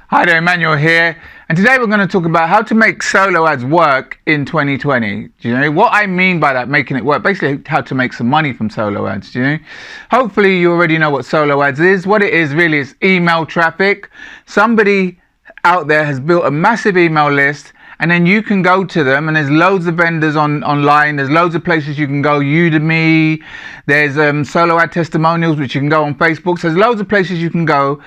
Hi there, Emmanuel here, and today we're going to talk about how to make solo ads work in 2020. Do you know what I mean by that, making it work? Basically, how to make some money from solo ads. Do you know? Hopefully, you already know what solo ads is. What it is really is email traffic. Somebody out there has built a massive email list, and then you can go to them, and there's loads of vendors online. There's loads of places you can go. Udemy. There's solo ad testimonials, which you can go on Facebook. So there's loads of places you can go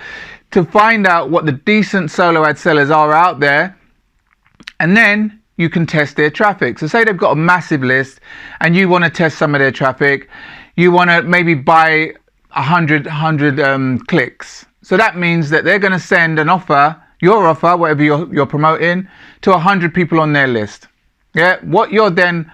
to find out what the decent solo ad sellers are out there, and then you can test their traffic. So say they've got a massive list and you want to test some of their traffic. You want to maybe buy 100 clicks. So that means that they're going to send an offer, your offer, whatever you're promoting, to 100 people on their list. Yeah, what you're then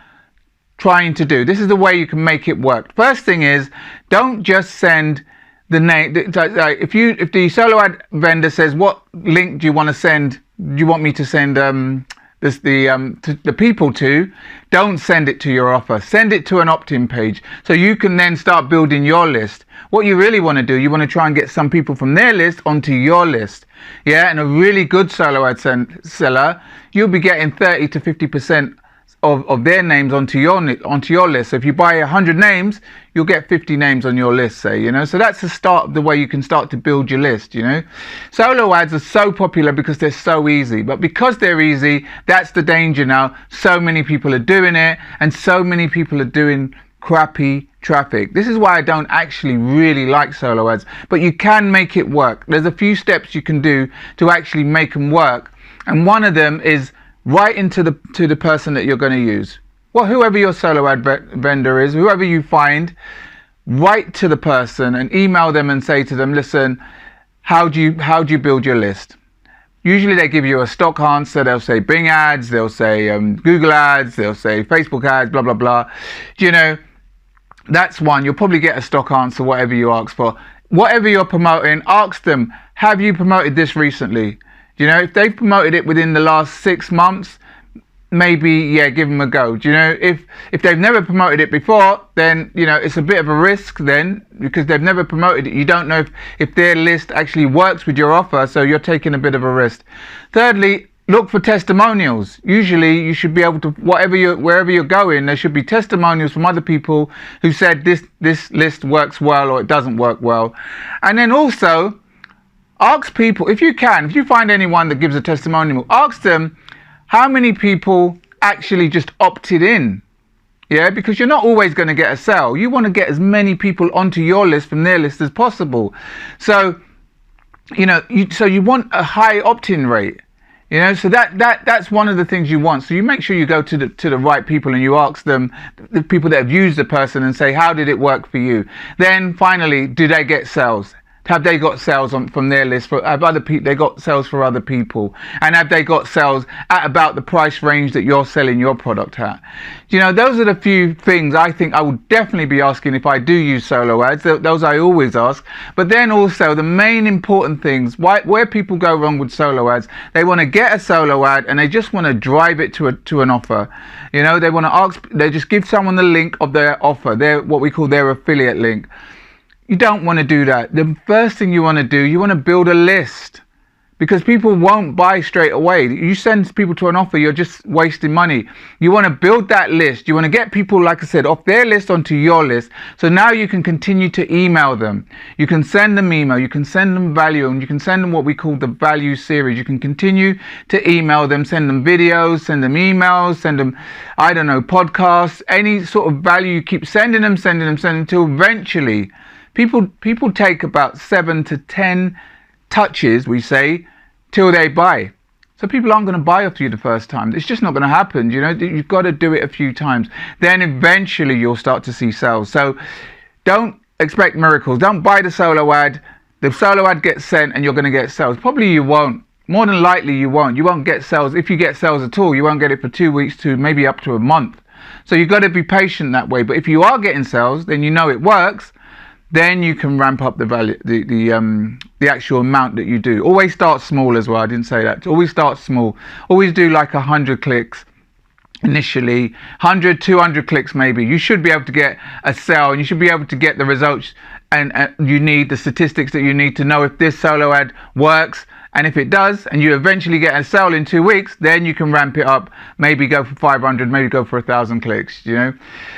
trying to do, this is the way you can make it work. First thing is, don't just send the name. If the solo ad vendor says, what link do you want to send? Do you want me to send the people to? Don't send it to your offer. Send it to an opt-in page, so you can then start building your list. What you really want to do, you want to try and get some people from their list onto your list. Yeah, and a really good solo ad seller, you'll be getting 30 to 50% of their names onto your list. So if you buy 100 names, you'll get 50 names on your list, say, so that's the start of the way you can start to build your list. Solo ads are so popular because they're so easy, but because they're easy, that's the danger now. So many people are doing it, and so many people are doing crappy traffic. This is why I don't actually really like solo ads, but you can make it work. There's a few steps you can do to actually make them work, and one of them is right into the person that you're going to use. Well, whoever your solo ad vendor is, whoever you find, write to the person and email them and say to them, listen, how do you build your list? Usually they give you a stock answer. They'll say Bing ads, they'll say Google ads, they'll say Facebook ads, blah, blah, blah. That's one. You'll probably get a stock answer, whatever you ask for. Whatever you're promoting, ask them, have you promoted this recently? If they've promoted it within the last 6 months, maybe, give them a go. If they've never promoted it before, then, it's a bit of a risk then, because they've never promoted it. You don't know if their list actually works with your offer, so you're taking a bit of a risk. Thirdly, look for testimonials. Usually you should be able to, wherever you're going, there should be testimonials from other people who said this list works well or it doesn't work well. And then also, ask people, if you find anyone that gives a testimonial, ask them how many people actually just opted in. Yeah, because you're not always going to get a sale. You want to get as many people onto your list from their list as possible. So, you want a high opt-in rate. So that's one of the things you want. So you make sure you go to the right people and you ask them, the people that have used the person, and say, how did it work for you? Then finally, do they get sales? Have they got sales from their list? Have other people? They got sales for other people, and have they got sales at about the price range that you're selling your product at? Those are the few things I think I would definitely be asking if I do use solo ads. Those I always ask. But then also the main important things, where people go wrong with solo ads, they want to get a solo ad and they just want to drive it to an offer. They want to they just give someone the link of their offer, what we call their affiliate link. You don't want to do that. The first thing you want to do, you want to build a list, because people won't buy straight away. You send people to an offer, you're just wasting money. You want to build that list. You want to get people, like I said, off their list onto your list. So now you can continue to email them. You can send them email, you can send them value, and you can send them what we call the value series. You can continue to email them, send them videos, send them emails, send them, podcasts, any sort of value. You keep sending them until eventually People take about 7 to 10 touches, we say, till they buy. So people aren't going to buy off you the first time. It's just not going to happen. You've got to do it a few times. Then eventually you'll start to see sales. So don't expect miracles. Don't buy the solo ad. The solo ad gets sent and you're going to get sales. Probably you won't. More than likely you won't. You won't get sales. If you get sales at all, you won't get it for 2 weeks to maybe up to a month. So you've got to be patient that way. But if you are getting sales, then it works. Then you can ramp up the value, the actual amount that you do. Always start small as well. I didn't say that. Always start small. Always do like 100 clicks initially, 100, 200 clicks maybe. You should be able to get a sale, and you should be able to get the results, and you need the statistics that you need to know if this solo ad works And if it does, and you eventually get a sale in 2 weeks, then you can ramp it up, maybe go for 500, maybe go for 1,000 clicks, you know.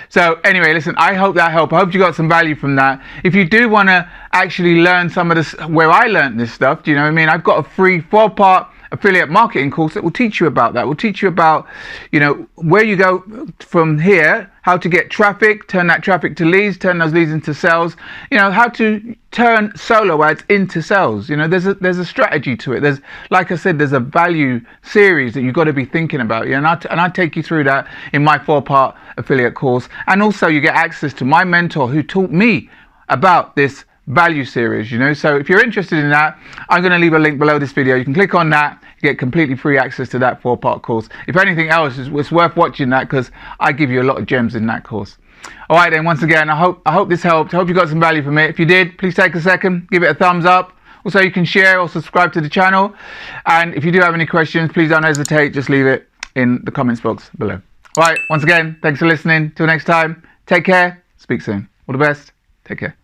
So anyway, listen, I hope that helped. I hope you got some value from that. If you do want to actually learn some of this, where I learned this stuff, do you know what I mean? I've got a free 4-part affiliate marketing course that will teach you about that. Will teach you about, you know, where you go from here, how to get traffic, turn that traffic to leads, turn those leads into sales, you know, how to turn solo ads into sales. You know, there's a strategy to it. There's, like I said, there's a value series that you've got to be thinking about. Yeah, and I take you through that in my 4-part affiliate course. And also you get access to my mentor who taught me about this value series, you know. So if you're interested in that, I'm going to leave a link below this video. You can click on that, you get completely free access to that 4-part course. If anything else, it's worth watching that, because I give you a lot of gems in that course. All right then, once again, I hope this helped. I hope you got some value from it. If you did, please take a second, give it a thumbs up. Also, you can share or subscribe to the channel. And if you do have any questions, please don't hesitate, just leave it in the comments box below. All right, once again, thanks for listening. Till next time, take care, speak soon. All the best, take care.